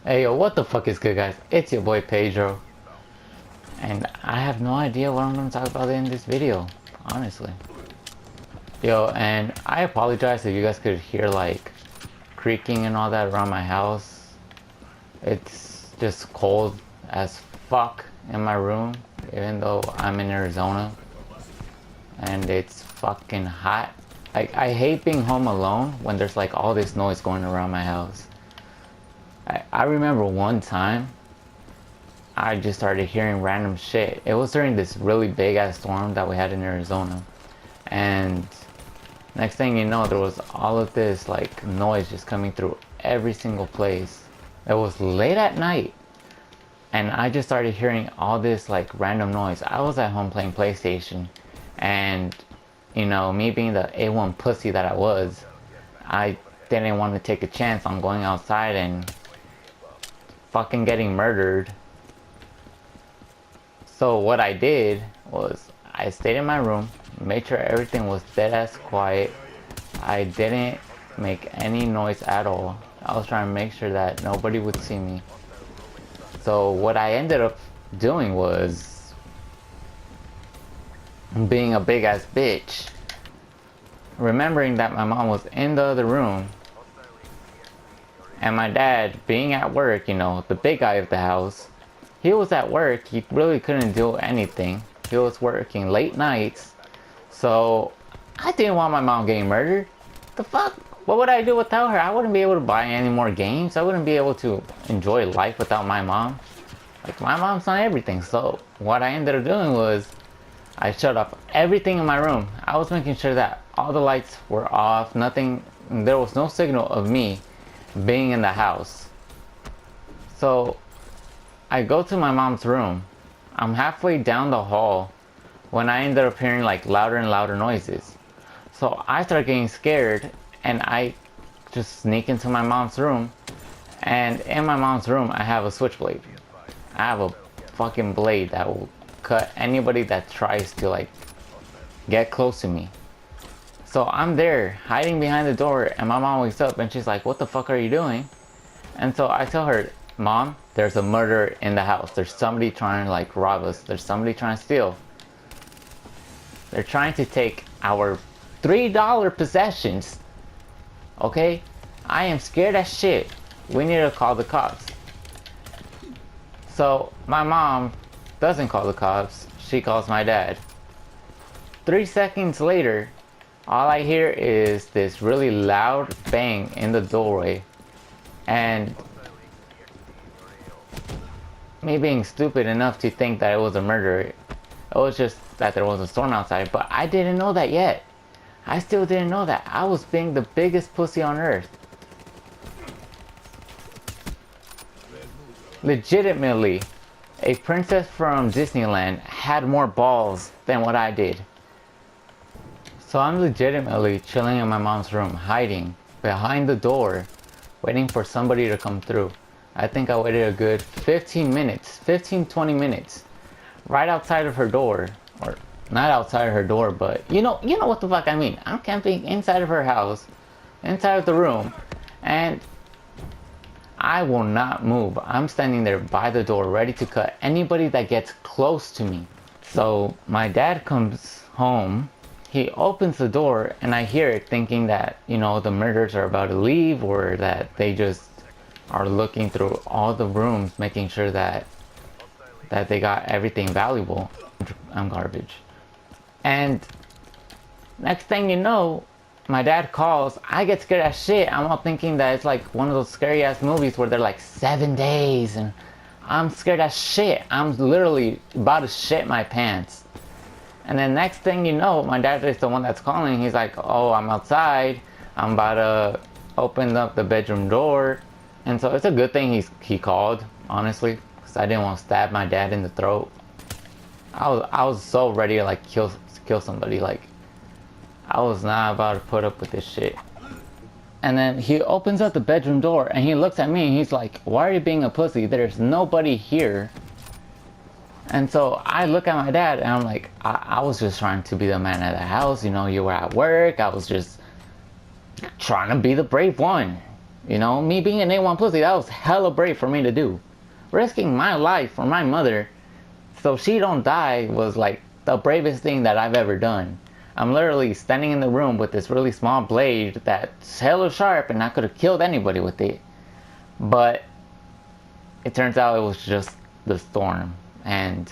Hey yo, what the fuck is good, guys? It's your boy Pedro, and I have no idea what I'm gonna talk about in this video, honestly. Yo, and I apologize if you guys could hear like creaking and all that around my house. It's just cold as fuck in my room, even though I'm in Arizona, and it's fucking hot. I hate being home alone when there's like all this noise going around my house. I remember one time I just started hearing random shit. It was during this really big ass storm that we had in Arizona. And next thing you know, there was all of this like noise just coming through every single place. It was late at night and I just started hearing all this like random noise. I was at home playing PlayStation and you know, me being the A1 pussy that I was, I didn't want to take a chance on going outside and fucking getting murdered. So what I did was I stayed in my room, made sure everything was dead ass quiet. I didn't make any noise at all. I was trying to make sure that nobody would see me. So what I ended up doing was being a big ass bitch. Remembering that my mom was in the other room and my dad being at work, you know, the big guy of the house, he was at work. He really couldn't do anything. He was working late nights. So I didn't want my mom getting murdered. The fuck? What would I do without her? I wouldn't be able to buy any more games. I wouldn't be able to enjoy life without my mom. Like, my mom's not everything. So what I ended up doing was I shut off everything in my room. I was making sure that all the lights were off. Nothing. There was no signal of me being in the house. So I go to my mom's room. I'm halfway down the hall when I ended up hearing like louder and louder noises. So I start getting scared and I just sneak into my mom's room. And in my mom's room, I have a switchblade. I have a fucking blade that will cut anybody that tries to like get close to me. So I'm there hiding behind the door and my mom wakes up and she's like, "What the fuck are you doing?" And so I tell her, "Mom, there's a murder in the house. There's somebody trying to like rob us. There's somebody trying to steal. They're trying to take our $3 possessions. Okay? I am scared as shit. We need to call the cops." So my mom doesn't call the cops. She calls my dad. 3 seconds later, all I hear is this really loud bang in the doorway. And me being stupid enough to think that it was a murder. It was just that there was a storm outside, but I didn't know that yet. I still didn't know that. I was being the biggest pussy on earth. Legitimately, a princess from Disneyland had more balls than what I did. So I'm legitimately chilling in my mom's room, hiding behind the door, waiting for somebody to come through. I think I waited a good 15 minutes, 20 minutes, right outside of her door, or not outside of her door, but you know what the fuck I mean. I'm camping inside of her house, inside of the room, and I will not move. I'm standing there by the door, ready to cut anybody that gets close to me. So my dad comes home. He opens the door and I hear it, thinking that, you know, the murderers are about to leave or that they just are looking through all the rooms, making sure that they got everything valuable. I'm garbage. And next thing you know, my dad calls. I get scared as shit. I'm all thinking that it's like one of those scary ass movies where they're like 7 days, and I'm scared as shit. I'm literally about to shit my pants. And then next thing you know, my dad is the one that's calling. He's like, "Oh, I'm outside. I'm about to open up the bedroom door." And so it's a good thing he called, honestly, because I didn't want to stab my dad in the throat. I was so ready to like kill somebody. Like, I was not about to put up with this shit. And then he opens up the bedroom door and he looks at me and he's like, "Why are you being a pussy? There's nobody here." And so I look at my dad and I'm like, I was just trying to be the man of the house. You know, you were at work. I was just trying to be the brave one. You know, me being an A1 pussy, that was hella brave for me to do. Risking my life for my mother so she don't die was like the bravest thing that I've ever done. I'm literally standing in the room with this really small blade that's hella sharp and I could have killed anybody with it. But it turns out it was just the storm. And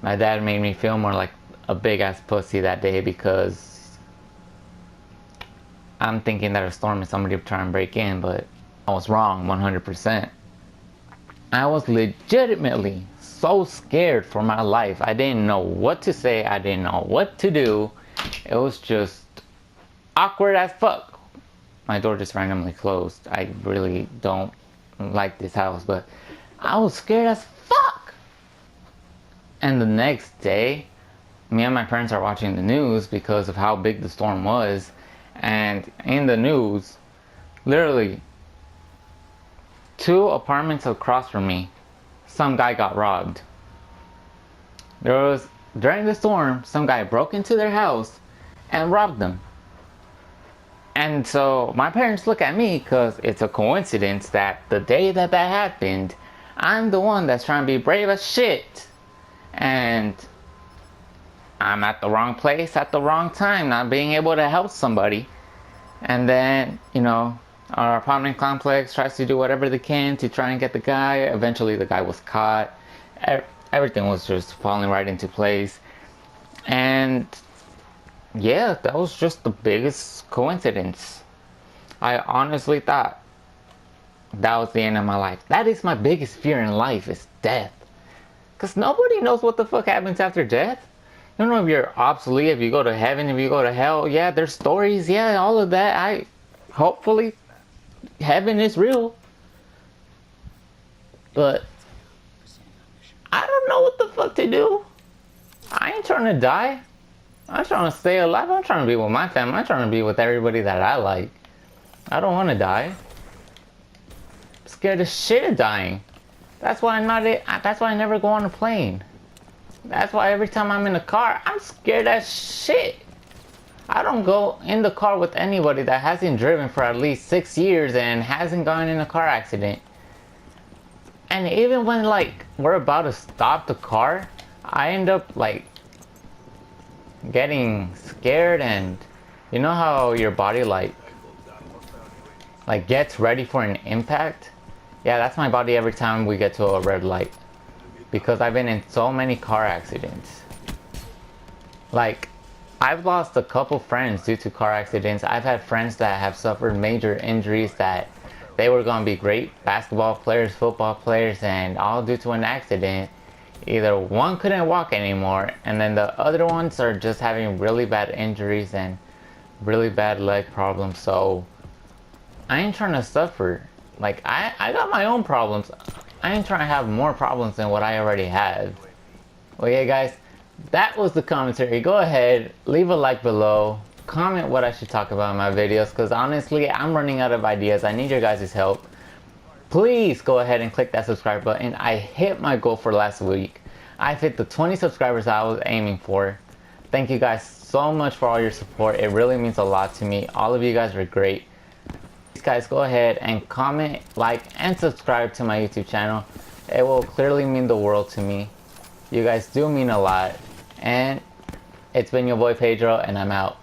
my dad made me feel more like a big ass pussy that day because I'm thinking that a storm is somebody trying to break in, but I was wrong 100%. I was legitimately so scared for my life. I didn't know what to say. I didn't know what to do. It was just awkward as fuck. My door just randomly closed. I really don't like this house, but I was scared as fuck. And the next day, me and my parents are watching the news because of how big the storm was. And in the news, literally 2 apartments across from me, some guy got robbed. During the storm, some guy broke into their house and robbed them. And so my parents look at me because it's a coincidence that the day that happened, I'm the one that's trying to be brave as shit. And I'm at the wrong place at the wrong time, not being able to help somebody. And then, you know, our apartment complex tries to do whatever they can to try and get the guy. Eventually the guy was caught. Everything was just falling right into place. And yeah, that was just the biggest coincidence. I honestly thought that was the end of my life. That is my biggest fear in life, is death. Because nobody knows what the fuck happens after death. You don't know if you're obsolete, if you go to heaven, if you go to hell. Yeah, there's stories, yeah, all of that. Hopefully heaven is real. But I don't know what the fuck to do. I ain't trying to die. I'm trying to stay alive. I'm trying to be with my family. I'm trying to be with everybody that I like. I don't want to die. I'm scared as shit of dying. That's why that's why I never go on a plane. That's why every time I'm in a car, I'm scared as shit. I don't go in the car with anybody that hasn't driven for at least 6 years and hasn't gotten in a car accident. And even when like we're about to stop the car, I end up like getting scared. And you know how your body like gets ready for an impact? Yeah, that's my body every time we get to a red light, because I've been in so many car accidents. Like, I've lost a couple friends due to car accidents. I've had friends that have suffered major injuries that they were going to be great basketball players, football players, and all due to an accident. Either one couldn't walk anymore, and then the other ones are just having really bad injuries and really bad leg problems. So I ain't trying to suffer. Like, I got my own problems. I ain't trying to have more problems than what I already have. Well, yeah, guys, that was the commentary. Go ahead, leave a like below. Comment what I should talk about in my videos, because honestly, I'm running out of ideas. I need your guys' help. Please go ahead and click that subscribe button. I hit my goal for last week. I've hit the 20 subscribers I was aiming for. Thank you guys so much for all your support. It really means a lot to me. All of you guys are great. Guys, go ahead and comment, like, and subscribe to my YouTube channel. It will clearly mean the world to me. You guys do mean a lot. And it's been your boy Pedro, and I'm out.